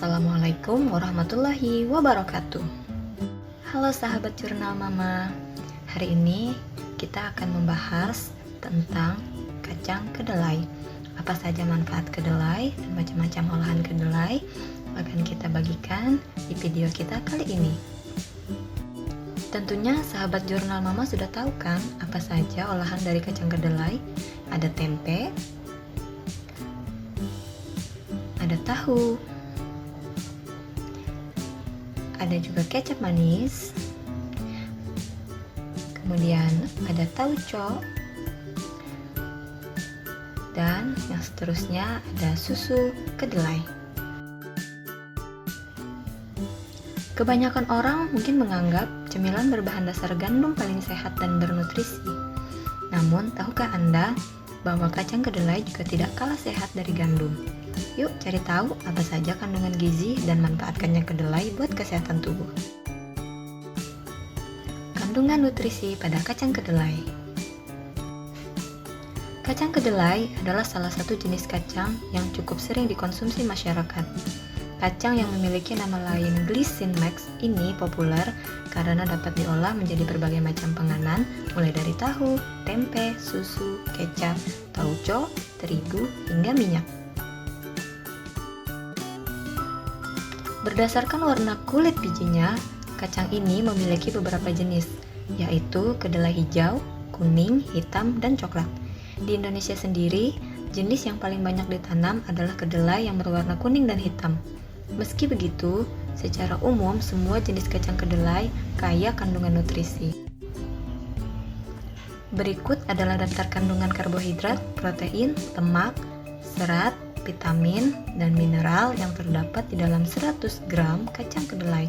Assalamualaikum warahmatullahi wabarakatuh. Halo sahabat jurnal Mama. Hari ini kita akan membahas tentang kacang kedelai. Apa saja manfaat kedelai dan macam-macam olahan kedelai akan kita bagikan di video kita kali ini. Tentunya sahabat jurnal Mama sudah tahu kan apa saja olahan dari kacang kedelai? Ada tempe, ada tahu, ada juga kecap manis, kemudian ada tauco, dan yang seterusnya ada susu kedelai. Kebanyakan orang mungkin menganggap cemilan berbahan dasar gandum paling sehat dan bernutrisi. Namun, tahukah Anda bahwa kacang kedelai juga tidak kalah sehat dari gandum? Yuk cari tahu apa saja kandungan gizi dan manfaatkannya kedelai buat kesehatan tubuh. Kandungan nutrisi pada kacang kedelai. Kacang kedelai adalah salah satu jenis kacang yang cukup sering dikonsumsi masyarakat. Kacang yang memiliki nama lain Glycine Max ini populer karena dapat diolah menjadi berbagai macam penganan, mulai dari tahu, tempe, susu, kecap, tauco, terigu, hingga minyak. Berdasarkan warna kulit bijinya, kacang ini memiliki beberapa jenis, yaitu kedelai hijau, kuning, hitam, dan coklat. Di Indonesia sendiri, jenis yang paling banyak ditanam adalah kedelai yang berwarna kuning dan hitam. Meski begitu, secara umum semua jenis kacang kedelai kaya kandungan nutrisi. Berikut adalah daftar kandungan karbohidrat, protein, lemak, serat, vitamin, dan mineral yang terdapat di dalam 100 gram kacang kedelai.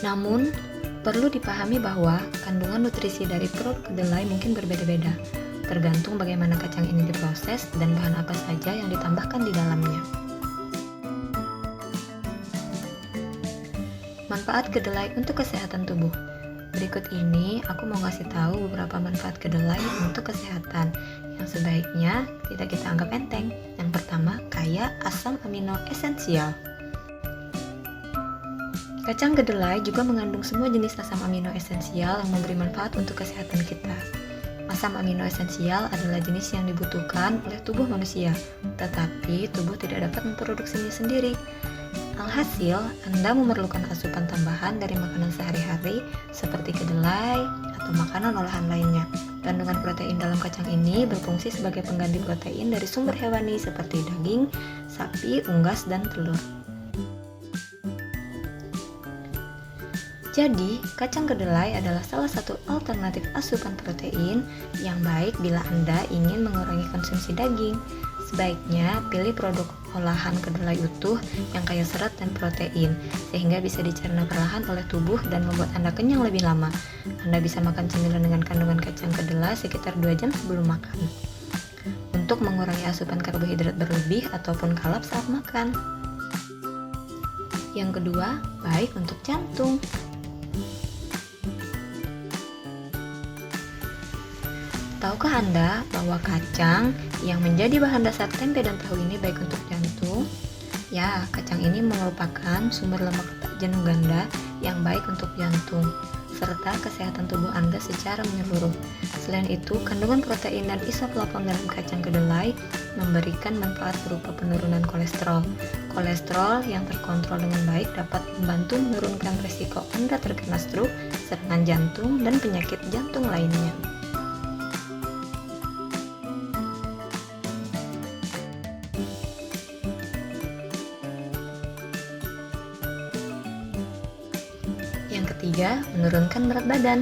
Namun, perlu dipahami bahwa kandungan nutrisi dari produk kedelai mungkin berbeda-beda, tergantung bagaimana kacang ini diproses dan bahan apa saja yang ditambahkan di dalamnya. Manfaat kedelai untuk kesehatan tubuh. Berikut ini aku mau ngasih tahu beberapa manfaat kedelai untuk kesehatan yang sebaiknya tidak kita anggap enteng. Yang pertama, kaya asam amino esensial. Kacang kedelai juga mengandung semua jenis asam amino esensial yang memberi manfaat untuk kesehatan kita. Asam amino esensial adalah jenis yang dibutuhkan oleh tubuh manusia, tetapi tubuh tidak dapat memproduksinya sendiri. Alhasil, Anda memerlukan asupan tambahan dari makanan sehari-hari seperti kedelai atau makanan olahan lainnya. Kandungan protein dalam kacang ini berfungsi sebagai pengganti protein dari sumber hewani seperti daging, sapi, unggas, dan telur. Jadi, kacang kedelai adalah salah satu alternatif asupan protein yang baik bila Anda ingin mengurangi konsumsi daging. Sebaiknya pilih produk olahan kedelai utuh yang kaya serat dan protein, sehingga bisa dicerna perlahan oleh tubuh dan membuat Anda kenyang lebih lama. Anda bisa makan cemilan dengan kandungan kacang kedelai sekitar 2 jam sebelum makan, untuk mengurangi asupan karbohidrat berlebih ataupun kalap saat makan. Yang kedua, baik untuk jantung. Tahukah Anda bahwa kacang yang menjadi bahan dasar tempe dan tahu ini baik untuk jantung? Ya, kacang ini merupakan sumber lemak tak jenuh ganda yang baik untuk jantung, serta kesehatan tubuh Anda secara menyeluruh. Selain itu, kandungan protein dan isoflavon dalam kacang kedelai memberikan manfaat berupa penurunan kolesterol. Kolesterol yang terkontrol dengan baik dapat membantu menurunkan risiko Anda terkena stroke, serangan jantung, dan penyakit jantung lainnya. Yang ketiga, menurunkan berat badan.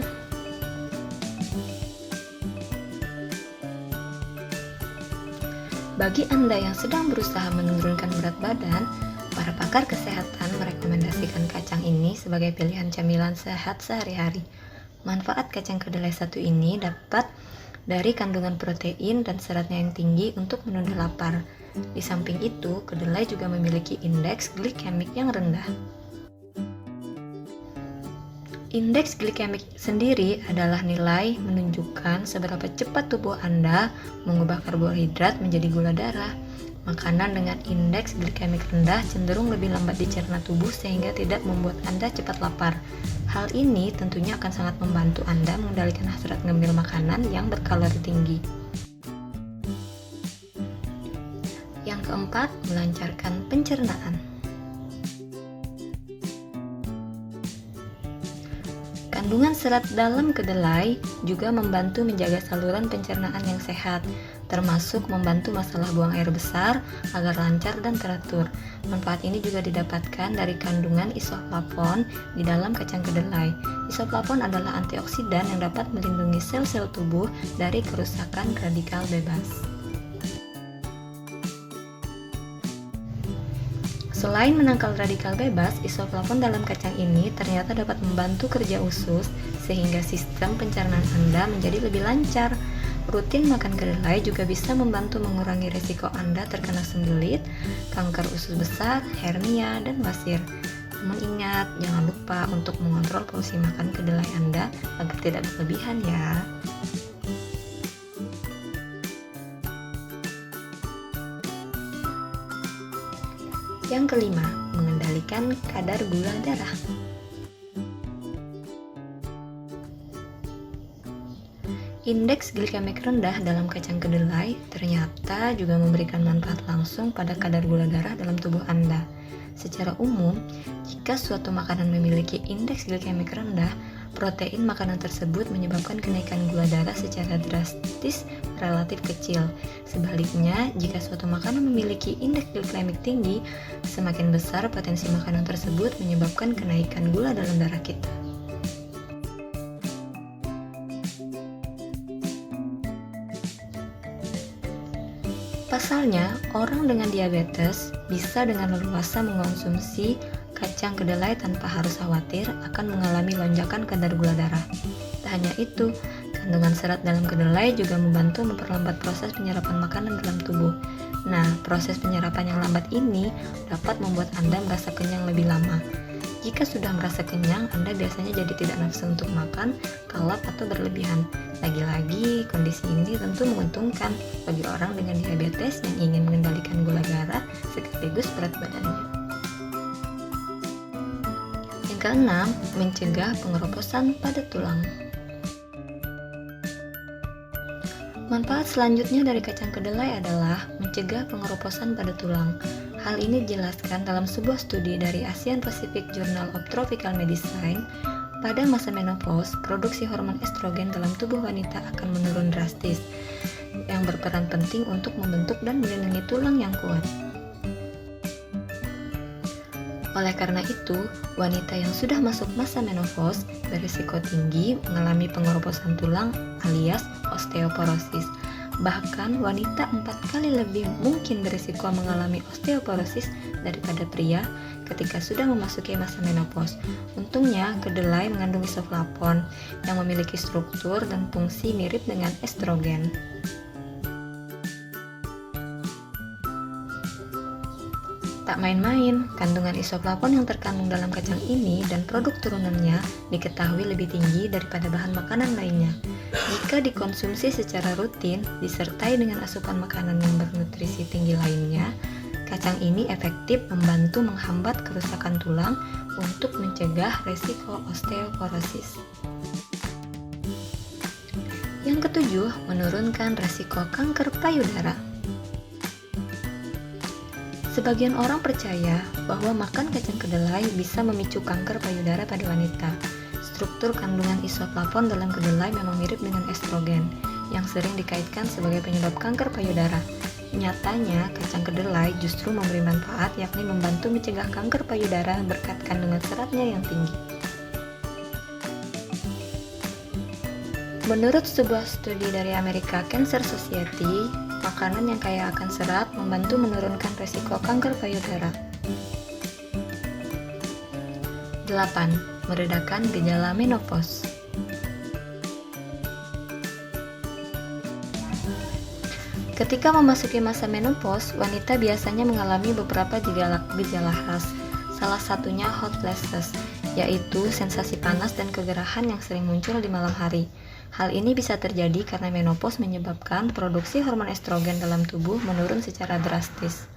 Bagi Anda yang sedang berusaha menurunkan berat badan, para pakar kesehatan merekomendasikan kacang ini sebagai pilihan camilan sehat sehari-hari. Manfaat kacang kedelai satu ini dapat dari kandungan protein dan seratnya yang tinggi untuk menunda lapar. Di samping itu, kedelai juga memiliki indeks glikemik yang rendah. Indeks glikemik sendiri adalah nilai menunjukkan seberapa cepat tubuh Anda mengubah karbohidrat menjadi gula darah. Makanan dengan indeks glikemik rendah cenderung lebih lambat dicerna tubuh sehingga tidak membuat Anda cepat lapar. Hal ini tentunya akan sangat membantu Anda mengendalikan hasrat ngemil makanan yang berkalori tinggi. Yang keempat, melancarkan pencernaan. Kandungan serat dalam kedelai juga membantu menjaga saluran pencernaan yang sehat, termasuk membantu masalah buang air besar agar lancar dan teratur. Manfaat ini juga didapatkan dari kandungan isoflavon di dalam kacang kedelai. Isoflavon adalah antioksidan yang dapat melindungi sel-sel tubuh dari kerusakan radikal bebas. Selain menangkal radikal bebas, isoflavon dalam kacang ini ternyata dapat membantu kerja usus sehingga sistem pencernaan Anda menjadi lebih lancar. Rutin makan kedelai juga bisa membantu mengurangi risiko Anda terkena sembelit, kanker usus besar, hernia, dan basir. Namun ingat, jangan lupa untuk mengontrol porsi makan kedelai Anda agar tidak berlebihan ya. Yang kelima, mengendalikan kadar gula darah. Indeks glikemik rendah dalam kacang kedelai ternyata juga memberikan manfaat langsung pada kadar gula darah dalam tubuh Anda. Secara umum, jika suatu makanan memiliki indeks glikemik rendah, protein makanan tersebut menyebabkan kenaikan gula darah secara drastis relatif kecil. Sebaliknya, jika suatu makanan memiliki indeks glikemik tinggi, semakin besar potensi makanan tersebut menyebabkan kenaikan gula dalam darah kita. Pasalnya, orang dengan diabetes bisa dengan leluasa mengonsumsi kacang kedelai tanpa harus khawatir akan mengalami lonjakan kadar gula darah. Tak hanya itu, kandungan serat dalam kedelai juga membantu memperlambat proses penyerapan makanan dalam tubuh. Nah, proses penyerapan yang lambat ini dapat membuat Anda merasa kenyang lebih lama. Jika sudah merasa kenyang, Anda biasanya jadi tidak nafsu untuk makan, kalap atau berlebihan. Lagi-lagi, kondisi ini tentu menguntungkan bagi orang dengan diabetes yang ingin mengendalikan gula darah sekaligus berat badannya. Yang keenam, mencegah pengeroposan pada tulang. Manfaat selanjutnya dari kacang kedelai adalah mencegah pengeroposan pada tulang. Hal ini dijelaskan dalam sebuah studi dari Asian Pacific Journal of Tropical Medicine. Pada masa menopause, produksi hormon estrogen dalam tubuh wanita akan menurun drastis, yang berperan penting untuk membentuk dan melindungi tulang yang kuat. Oleh karena itu, wanita yang sudah masuk masa menopause berisiko tinggi mengalami pengeroposan tulang alias osteoporosis. Bahkan wanita 4 kali lebih mungkin berisiko mengalami osteoporosis daripada pria ketika sudah memasuki masa menopause. Untungnya, kedelai mengandung isoflavon yang memiliki struktur dan fungsi mirip dengan estrogen. Tak main-main, kandungan isoflavon yang terkandung dalam kacang ini dan produk turunannya diketahui lebih tinggi daripada bahan makanan lainnya. Jika dikonsumsi secara rutin, disertai dengan asupan makanan yang bernutrisi tinggi lainnya, kacang ini efektif membantu menghambat kerusakan tulang untuk mencegah resiko osteoporosis. Yang ketujuh, menurunkan resiko kanker payudara. Sebagian orang percaya bahwa makan kacang kedelai bisa memicu kanker payudara pada wanita. Struktur kandungan isoflavon dalam kedelai memang mirip dengan estrogen, yang sering dikaitkan sebagai penyebab kanker payudara. Nyatanya, kacang kedelai justru memberi manfaat, yakni membantu mencegah kanker payudara berkat kandungan seratnya yang tinggi. Menurut sebuah studi dari American Cancer Society, makanan yang kaya akan serat membantu menurunkan risiko kanker payudara. 8. Meredakan gejala menopause. Ketika memasuki masa menopause, wanita biasanya mengalami beberapa gejala khas. Salah satunya hot flashes, yaitu sensasi panas dan kegerahan yang sering muncul di malam hari. Hal ini bisa terjadi karena menopause menyebabkan produksi hormon estrogen dalam tubuh menurun secara drastis.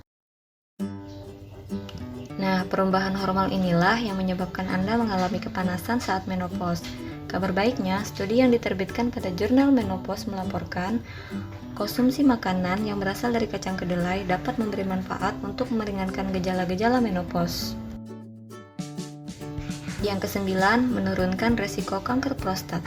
Nah, perubahan hormon inilah yang menyebabkan Anda mengalami kepanasan saat menopause. Kabar baiknya, studi yang diterbitkan pada jurnal Menopause melaporkan konsumsi makanan yang berasal dari kacang kedelai dapat memberi manfaat untuk meringankan gejala-gejala menopause. Yang kesembilan, menurunkan resiko kanker prostat.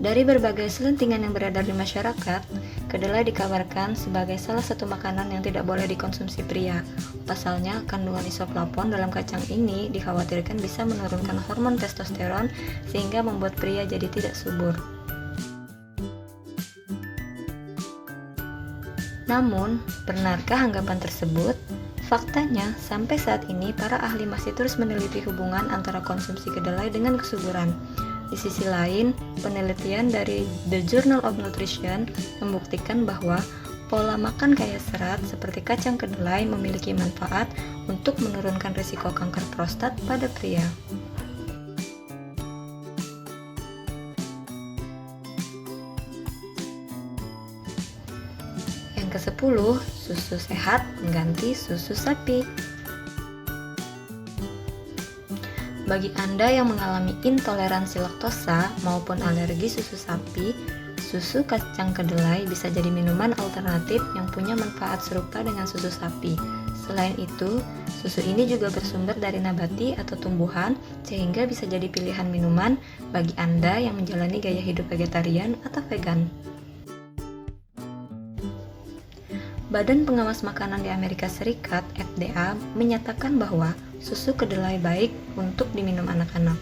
Dari berbagai selentingan yang beredar di masyarakat, kedelai dikabarkan sebagai salah satu makanan yang tidak boleh dikonsumsi pria. Pasalnya, kandungan isoflavon dalam kacang ini dikhawatirkan bisa menurunkan hormon testosteron sehingga membuat pria jadi tidak subur. Namun, benarkah anggapan tersebut? Faktanya, sampai saat ini para ahli masih terus meneliti hubungan antara konsumsi kedelai dengan kesuburan. Di sisi lain, penelitian dari The Journal of Nutrition membuktikan bahwa pola makan kaya serat seperti kacang kedelai memiliki manfaat untuk menurunkan risiko kanker prostat pada pria. Yang ke-10, susu sehat mengganti susu sapi. Bagi Anda yang mengalami intoleransi laktosa maupun alergi susu sapi, susu kacang kedelai bisa jadi minuman alternatif yang punya manfaat serupa dengan susu sapi. Selain itu, susu ini juga bersumber dari nabati atau tumbuhan, sehingga bisa jadi pilihan minuman bagi Anda yang menjalani gaya hidup vegetarian atau vegan. Badan Pengawas Makanan di Amerika Serikat (FDA) menyatakan bahwa susu kedelai baik untuk diminum anak-anak.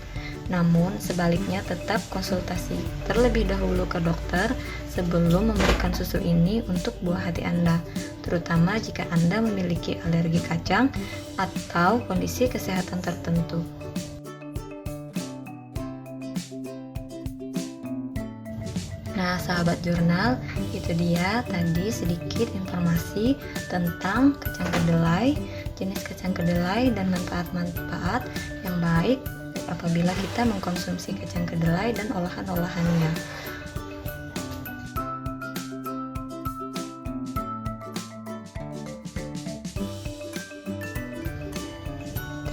Namun, sebaliknya tetap konsultasi terlebih dahulu ke dokter sebelum memberikan susu ini untuk buah hati Anda, terutama jika Anda memiliki alergi kacang atau kondisi kesehatan tertentu. Nah, sahabat jurnal, itu dia tadi sedikit informasi tentang kacang kedelai, jenis kacang kedelai, dan manfaat-manfaat yang baik apabila kita mengkonsumsi kacang kedelai dan olahan-olahannya.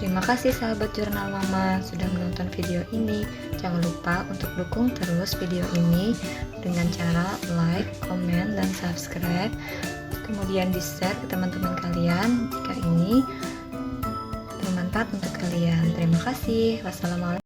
Terima kasih sahabat jurnal Mama sudah menonton video ini. Jangan lupa untuk dukung terus video ini dengan cara like, komen, dan subscribe. Kemudian di-share ke teman-teman kalian jika ini bermanfaat untuk kalian. Terima kasih. Wassalamualaikum.